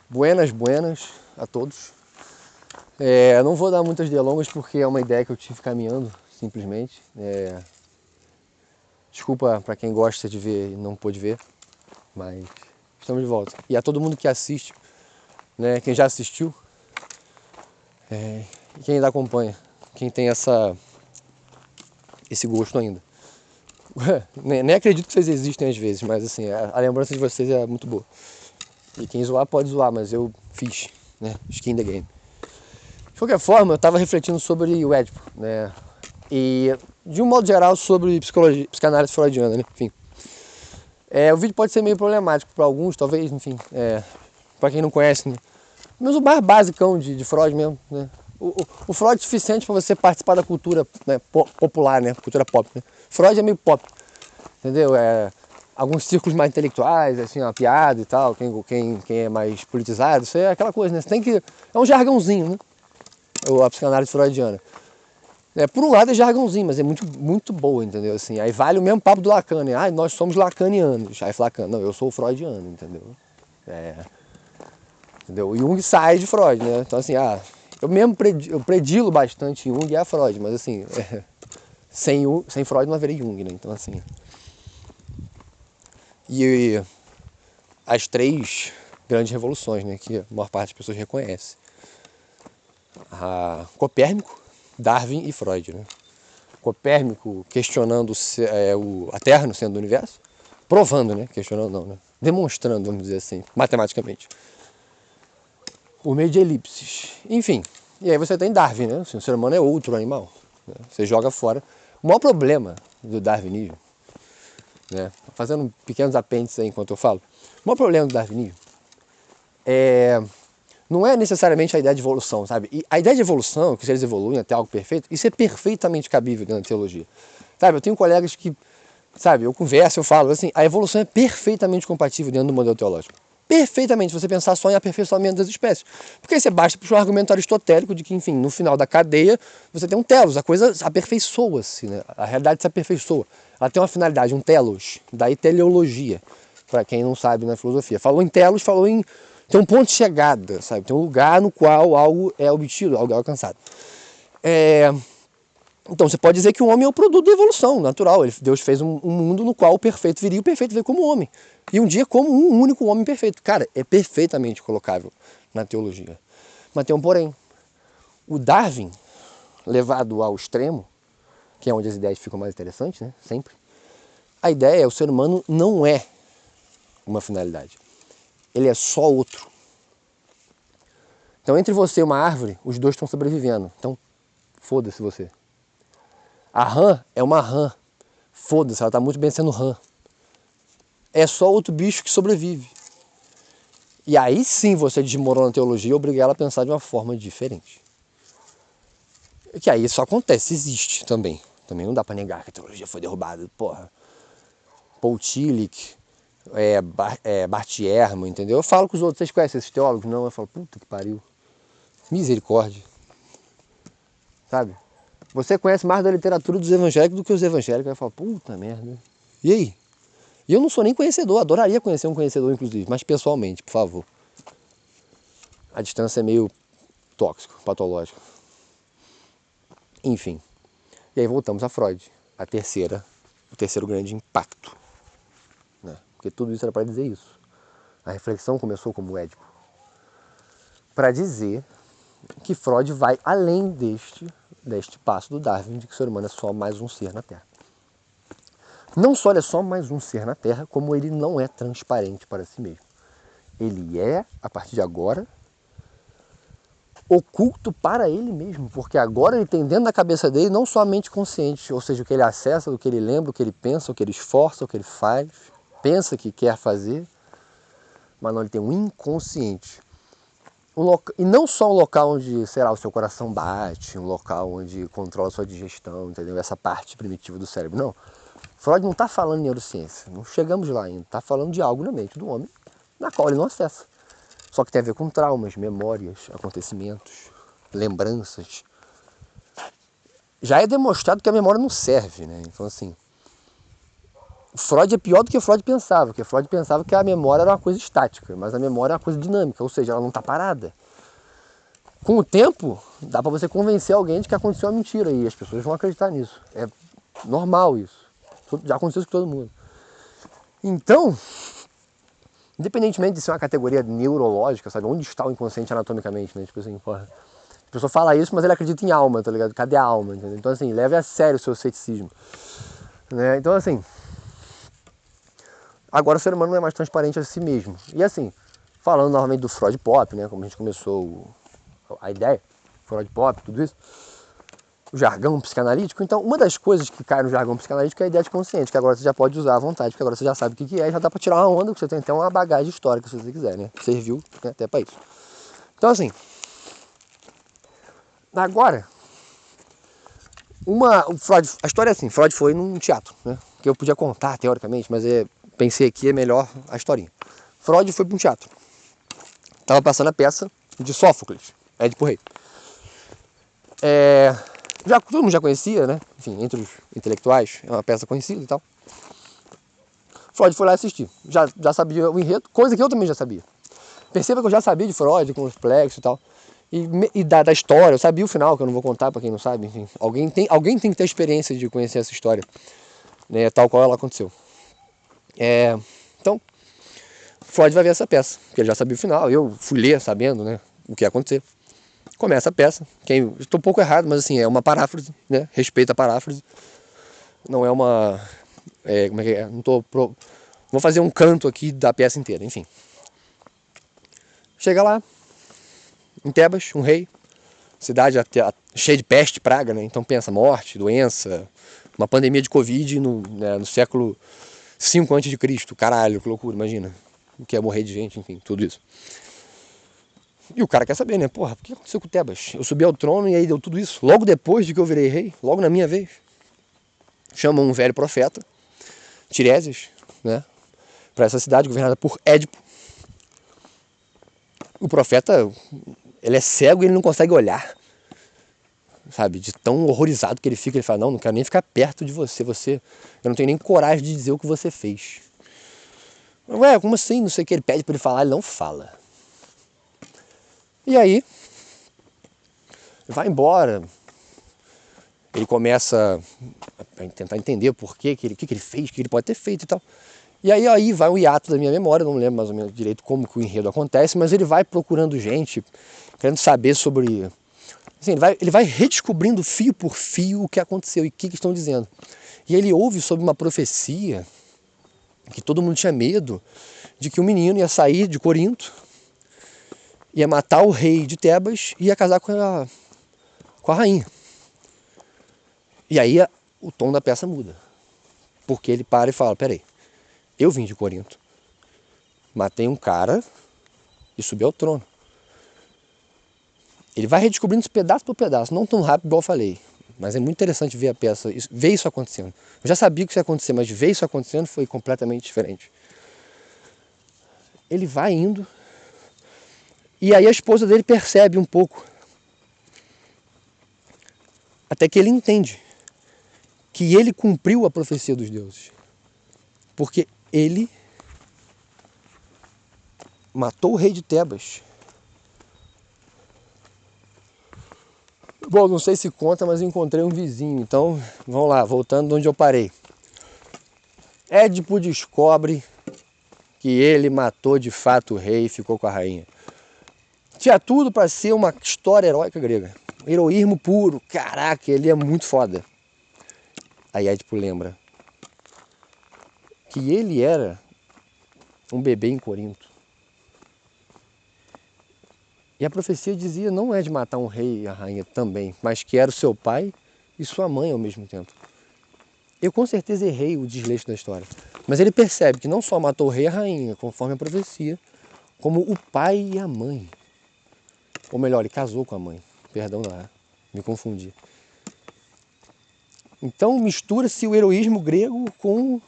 Buenas a todos. Não vou dar muitas delongas porque é uma ideia que eu tive caminhando, simplesmente. Desculpa para quem gosta de ver e não pôde ver, mas estamos de volta. E a todo mundo que assiste, né, quem já assistiu, e quem ainda acompanha, quem tem esse gosto ainda. Nem acredito que vocês existem às vezes, mas assim, a lembrança de vocês é muito boa. E quem zoar pode zoar, mas eu fiz, né? Skin the game. De qualquer forma, eu estava refletindo sobre o Édipo, né? E de um modo geral sobre psicologia, psicanálise freudiana, né? Enfim. O vídeo pode ser meio problemático para alguns, talvez, enfim, para quem não conhece, né? Mas o mais basicão de Freud mesmo, né? O Freud é suficiente para você participar da cultura, né, popular, né? Cultura pop, né? Freud é meio pop, entendeu? Alguns círculos mais intelectuais, assim, uma piada e tal, quem é mais politizado, isso é aquela coisa, né? Você tem que... É um jargãozinho, né? A psicanálise freudiana. Por um lado é jargãozinho, mas é muito, muito boa, entendeu? Assim, aí vale o mesmo papo do Lacan, né? Ah, nós somos lacanianos. Aí Lacan, não, eu sou freudiano, entendeu? Entendeu? O Jung sai de Freud, né? Então assim, eu mesmo eu predilo bastante Jung e a Freud, mas assim, sem Freud não haveria Jung, né? Então assim... E as três grandes revoluções, né, que a maior parte das pessoas reconhece. Copérnico, Darwin e Freud, né? Copérnico questionando a Terra no centro do universo, provando, né? Questionando não, né? Demonstrando, vamos dizer assim, matematicamente. Por meio de elipses. Enfim, e aí você tem Darwin, né? Assim, o ser humano é outro animal. Né? Você joga fora. O maior problema do darwinismo, né? Fazendo pequenos apêndices aí enquanto eu falo, o maior problema do darwinismo não é necessariamente a ideia de evolução, sabe? E a ideia de evolução, que eles evoluem até algo perfeito, isso é perfeitamente cabível dentro da teologia. Sabe, eu tenho colegas que, sabe, eu converso, eu falo, assim, a evolução é perfeitamente compatível dentro do modelo teológico. Perfeitamente, se você pensar só em aperfeiçoamento das espécies. Porque aí você basta puxar um argumento aristotélico de que, enfim, no final da cadeia, você tem um telos, a coisa aperfeiçoa-se, né? A realidade se aperfeiçoa. Ela tem uma finalidade, um telos, daí teleologia, para quem não sabe na filosofia. Falou em telos, falou em... Tem um ponto de chegada, sabe? Tem um lugar no qual algo é obtido, algo é alcançado. Então você pode dizer que o homem é o produto da evolução natural. Deus fez um mundo no qual o perfeito viria e o perfeito veio como homem. E um dia como um único homem perfeito. Cara, é perfeitamente colocável na teologia. Mas tem um porém. O Darwin, levado ao extremo, que é onde as ideias ficam mais interessantes, né? Sempre. A ideia é o ser humano não é uma finalidade. Ele é só outro. Então entre você e uma árvore, os dois estão sobrevivendo. Então foda-se você. A rã é uma rã. Foda-se, ela está muito bem sendo rã. É só outro bicho que sobrevive. E aí sim você desmorona a teologia e obriga ela a pensar de uma forma diferente. Que aí isso acontece, existe também. Também não dá para negar que a teologia foi derrubada. Porra. Paul Tillich, Bart Ehrman, entendeu? Eu falo com os outros, vocês conhecem esses teólogos? Não, eu falo, puta que pariu. Misericórdia. Sabe? Você conhece mais da literatura dos evangélicos do que os evangélicos. Aí fala, puta merda. E aí? E eu não sou nem conhecedor, adoraria conhecer um conhecedor, inclusive, mas pessoalmente, por favor. A distância é meio tóxico, patológico. Enfim. E aí voltamos a Freud, o terceiro grande impacto. Né? Porque tudo isso era para dizer isso. A reflexão começou como Édipo. Para dizer que Freud vai além deste passo do Darwin, de que o ser humano é só mais um ser na Terra. Não só ele é só mais um ser na Terra, como ele não é transparente para si mesmo. Ele é, a partir de agora, oculto para ele mesmo, porque agora ele tem dentro da cabeça dele não só a mente consciente, ou seja, o que ele acessa, o que ele lembra, o que ele pensa, o que ele esforça, o que ele faz, pensa que quer fazer, mas não, ele tem um inconsciente. E não só um local onde, sei lá, o seu coração bate, um local onde controla a sua digestão, entendeu? Essa parte primitiva do cérebro, não. Freud não está falando em neurociência, não chegamos lá ainda, está falando de algo na mente do homem, na qual ele não acessa. Só que tem a ver com traumas, memórias, acontecimentos, lembranças. Já é demonstrado que a memória não serve, né? Então, assim, Freud é pior do que Freud pensava, porque Freud pensava que a memória era uma coisa estática, mas a memória é uma coisa dinâmica, ou seja, ela não está parada. Com o tempo, dá para você convencer alguém de que aconteceu uma mentira e as pessoas vão acreditar nisso. É normal isso. Já aconteceu isso com todo mundo. Então, independentemente de ser uma categoria neurológica, sabe? Onde está o inconsciente anatomicamente, né? Tipo assim, porra. A pessoa fala isso, mas ele acredita em alma, tá ligado? Cadê a alma? Entendeu? Então, assim, leve a sério o seu ceticismo. Né? Então, assim, agora o ser humano não é mais transparente a si mesmo. E assim, falando novamente do Freud Pop, né? Como a gente começou a ideia, Freud Pop, tudo isso, o jargão psicanalítico. Então, uma das coisas que cai no jargão psicanalítico é a ideia de consciente, que agora você já pode usar à vontade, porque agora você já sabe o que é, já dá pra tirar uma onda, porque você tem até uma bagagem histórica, se você quiser, né? Serviu, né, até pra isso. Então, assim, agora, o Freud, a história é assim, Freud foi num teatro, né? Que eu podia contar, teoricamente, mas pensei aqui é melhor a historinha. Freud foi para um teatro. Tava passando a peça de Sófocles, Édipo Rei. Todo mundo já conhecia, né? Enfim, entre os intelectuais, é uma peça conhecida e tal. Freud foi lá assistir. Já sabia o enredo, coisa que eu também já sabia. Perceba que eu já sabia de Freud, com os plexos e tal. E da história, eu sabia o final, que eu não vou contar pra quem não sabe. Enfim, alguém tem que ter experiência de conhecer essa história, né, tal qual ela aconteceu. Então, Freud vai ver essa peça, porque ele já sabia o final. Eu fui ler sabendo, né, o que ia acontecer. Começa a peça. Estou um pouco errado, mas assim, é uma paráfrase, né? Respeita a paráfrase. Não é uma... como é que é? Vou fazer um canto aqui da peça inteira, enfim. Chega lá, em Tebas, um rei, cidade cheia de peste, praga, né? Então pensa, morte, doença, uma pandemia de Covid no século 5 a.C. Caralho, que loucura, imagina. O que é morrer de gente, enfim, tudo isso. E o cara quer saber, né? Porra, o que aconteceu com o Tebas? Eu subi ao trono e aí deu tudo isso. Logo depois de que eu virei rei, logo na minha vez. Chama um velho profeta, Tiresias, né? Para essa cidade governada por Édipo. O profeta, ele é cego e ele não consegue olhar. Sabe? De tão horrorizado que ele fica, ele fala, não quero nem ficar perto de você. Eu não tenho nem coragem de dizer o que você fez. Ué, como assim? Não sei o que ele pede para ele falar, ele não fala. E aí, vai embora. Ele começa a tentar entender por que ele fez, o que ele pode ter feito e tal. E aí vai um hiato da minha memória, não lembro mais ou menos direito como que o enredo acontece, mas ele vai procurando gente, querendo saber sobre... Assim, ele vai redescobrindo fio por fio o que aconteceu e o que estão dizendo. E ele ouve sobre uma profecia, que todo mundo tinha medo, de que o menino ia sair de Corinto, ia matar o rei de Tebas e ia casar com a rainha. E aí o tom da peça muda. Porque ele para e fala, peraí, eu vim de Corinto, matei um cara e subi ao trono. Ele vai redescobrindo isso pedaço por pedaço, não tão rápido igual eu falei. Mas é muito interessante ver a peça, ver isso acontecendo. Eu já sabia que isso ia acontecer, mas ver isso acontecendo foi completamente diferente. Ele vai indo, e aí a esposa dele percebe um pouco. Até que ele entende que ele cumpriu a profecia dos deuses. Porque ele matou o rei de Tebas. Bom, não sei se conta, mas eu encontrei um vizinho. Então, vamos lá, voltando de onde eu parei. Édipo descobre que ele matou de fato o rei e ficou com a rainha. Tinha tudo para ser uma história heróica grega. Heroísmo puro. Caraca, ele é muito foda. Aí Édipo lembra que ele era um bebê em Corinto. E a profecia dizia não é de matar um rei e a rainha também, mas que era o seu pai e sua mãe ao mesmo tempo. Eu com certeza errei o desleixo da história. Mas ele percebe que não só matou o rei e a rainha, conforme a profecia, como o pai e a mãe. Ou melhor, ele casou com a mãe. Perdão lá, me confundi. Então mistura-se o heroísmo grego com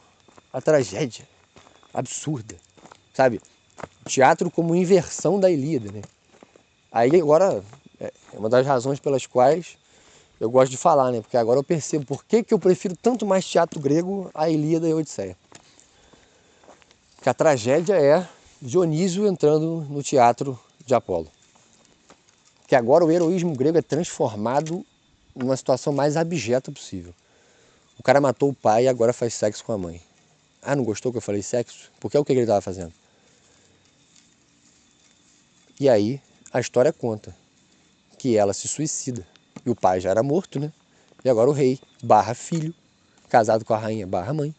a tragédia absurda. Sabe? Teatro como inversão da Ilíada, né? Aí agora é uma das razões pelas quais eu gosto de falar, né? Porque agora eu percebo por que eu prefiro tanto mais teatro grego a Ilíada e a Odisseia. Que a tragédia é Dionísio entrando no teatro de Apolo. Que agora o heroísmo grego é transformado numa situação mais abjeta possível. O cara matou o pai e agora faz sexo com a mãe. Ah, não gostou que eu falei sexo? Porque é o que ele estava fazendo. E aí a história conta que ela se suicida. E o pai já era morto, né? E agora o rei barra filho, casado com a rainha barra mãe,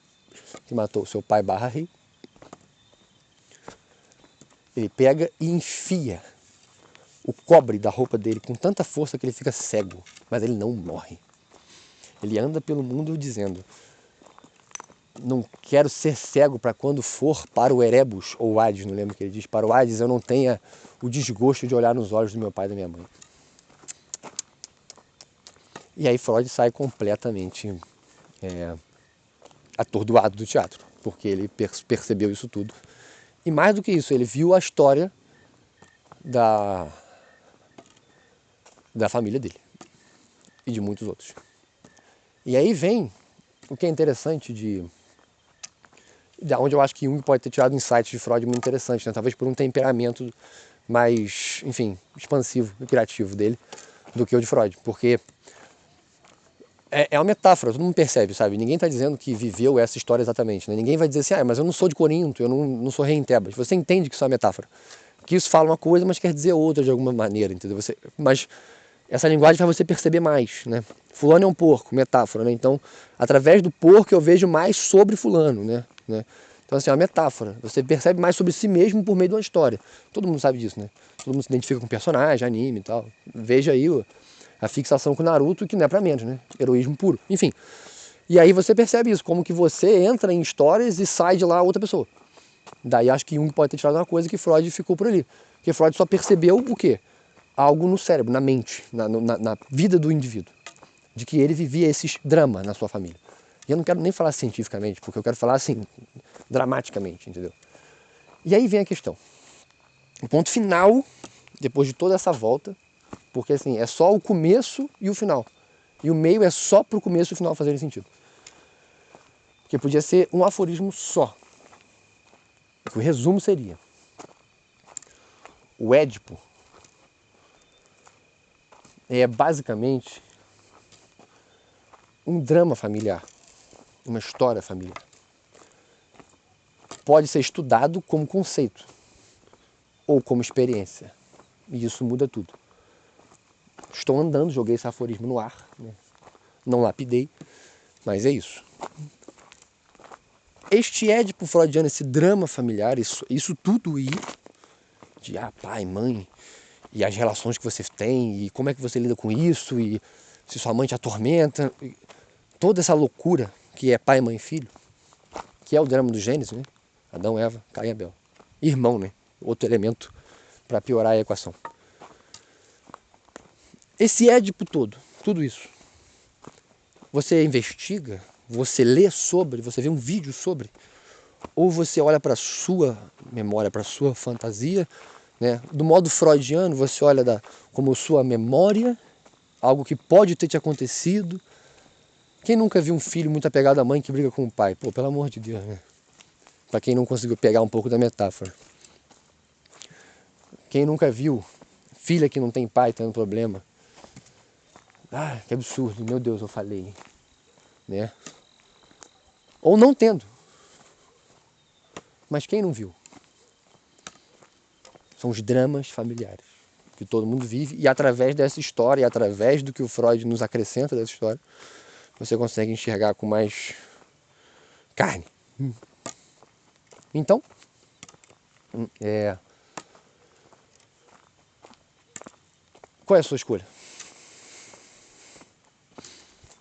que matou seu pai barra rei. Ele pega e enfia o cobre da roupa dele com tanta força que ele fica cego, mas ele não morre. Ele anda pelo mundo dizendo: não quero ser cego para quando for para o Erebus, ou Hades, não lembro o que ele diz, para o Hades eu não tenha o desgosto de olhar nos olhos do meu pai e da minha mãe. E aí Freud sai completamente atordoado do teatro, porque ele percebeu isso tudo. E mais do que isso, ele viu a história da família dele e de muitos outros. E aí vem o que é interessante de onde eu acho que Jung pode ter tirado insights de Freud muito interessantes, né? Talvez por um temperamento mais, enfim, expansivo e criativo dele do que o de Freud, porque é uma metáfora, todo mundo percebe, sabe? Ninguém está dizendo que viveu essa história exatamente, né? Ninguém vai dizer assim, mas eu não sou de Corinto, eu não sou rei em Tebas. Você entende que isso é uma metáfora, que isso fala uma coisa, mas quer dizer outra de alguma maneira, entendeu? Mas essa linguagem faz você perceber mais, né? Fulano é um porco, metáfora, né? Então, através do porco eu vejo mais sobre fulano, né? Então, assim, é uma metáfora. Você percebe mais sobre si mesmo por meio de uma história. Todo mundo sabe disso, né? Todo mundo se identifica com personagem, anime e tal. Veja aí a fixação com o Naruto, que não é pra menos, né? Heroísmo puro. Enfim. E aí você percebe isso, como que você entra em histórias e sai de lá outra pessoa. Daí acho que Jung pode ter tirado uma coisa que Freud ficou por ali. Porque Freud só percebeu o quê? Algo no cérebro, na mente, na vida do indivíduo. De que ele vivia esses dramas na sua família. E eu não quero nem falar cientificamente, porque eu quero falar assim, dramaticamente, entendeu? E aí vem a questão. O ponto final, depois de toda essa volta, porque assim, é só o começo e o final. E o meio é só pro começo e o final fazerem sentido. Porque podia ser um aforismo só. O resumo seria: o Édipo é basicamente um drama familiar, uma história familiar. Pode ser estudado como conceito ou como experiência. E isso muda tudo. Estou andando, joguei esse aforismo no ar, né? Não lapidei, mas é isso. Este Édipo freudiano, esse drama familiar, isso tudo aí, de pai, mãe, e as relações que você tem, e como é que você lida com isso, e se sua mãe te atormenta, toda essa loucura que é pai, mãe e filho, que é o drama do Gênesis, né? Adão, Eva, Caim e Abel. Irmão, né? Outro elemento para piorar a equação. Esse Édipo todo, tudo isso, você investiga, você lê sobre, você vê um vídeo sobre, ou você olha para a sua memória, para a sua fantasia, né? Do modo freudiano, você olha como sua memória, algo que pode ter te acontecido. Quem nunca viu um filho muito apegado à mãe que briga com o pai? Pô, pelo amor de Deus, né? Para quem não conseguiu pegar um pouco da metáfora. Quem nunca viu filha que não tem pai tendo problema? Ah, que absurdo, meu Deus, eu falei, né? Ou não tendo. Mas quem não viu? São os dramas familiares que todo mundo vive, e através dessa história, e através do que o Freud nos acrescenta dessa história, você consegue enxergar com mais carne. Então, qual é a sua escolha?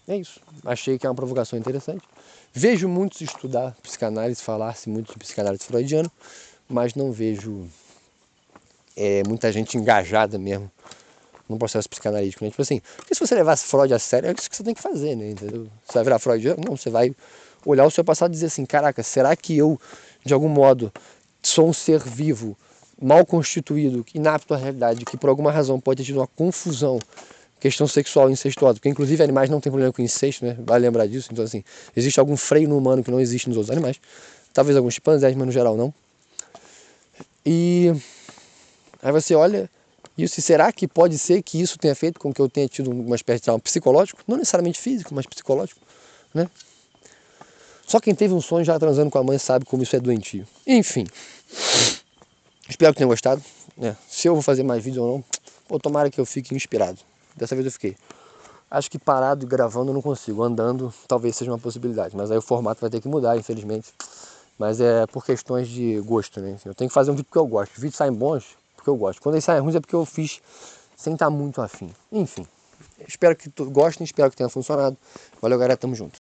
É isso. Achei que é uma provocação interessante. Vejo muitos estudar psicanálise, falar-se muito de psicanálise freudiana, mas não vejo muita gente engajada mesmo no processo psicanalítico, né? Tipo assim, porque se você levasse Freud a sério, é isso que você tem que fazer, né? Entendeu? Você vai virar freudiano? Não, você vai olhar o seu passado e dizer assim, caraca, será que eu, de algum modo, sou um ser vivo, mal constituído, inapto à realidade, que por alguma razão pode ter tido uma confusão, questão sexual incestuosa, porque inclusive animais não têm problema com incesto, né? Vai lembrar disso. Então assim, existe algum freio no humano que não existe nos outros animais, talvez alguns chimpanzés, mas no geral não. E aí você olha isso, e será que pode ser que isso tenha feito com que eu tenha tido uma espécie de trauma psicológico? Não necessariamente físico, mas psicológico, né? Só quem teve um sonho já transando com a mãe sabe como isso é doentio. Enfim, espero que tenham gostado, né? Se eu vou fazer mais vídeos ou não, pô, tomara que eu fique inspirado. Dessa vez eu fiquei. Acho que parado e gravando eu não consigo, andando talvez seja uma possibilidade, mas aí o formato vai ter que mudar, infelizmente. Mas é por questões de gosto, né? Eu tenho que fazer um vídeo porque eu gosto. Os vídeos saem bons porque eu gosto. Quando eles saem ruins é porque eu fiz sem estar muito afim. Enfim, espero que gostem, espero que tenha funcionado. Valeu, galera, tamo junto.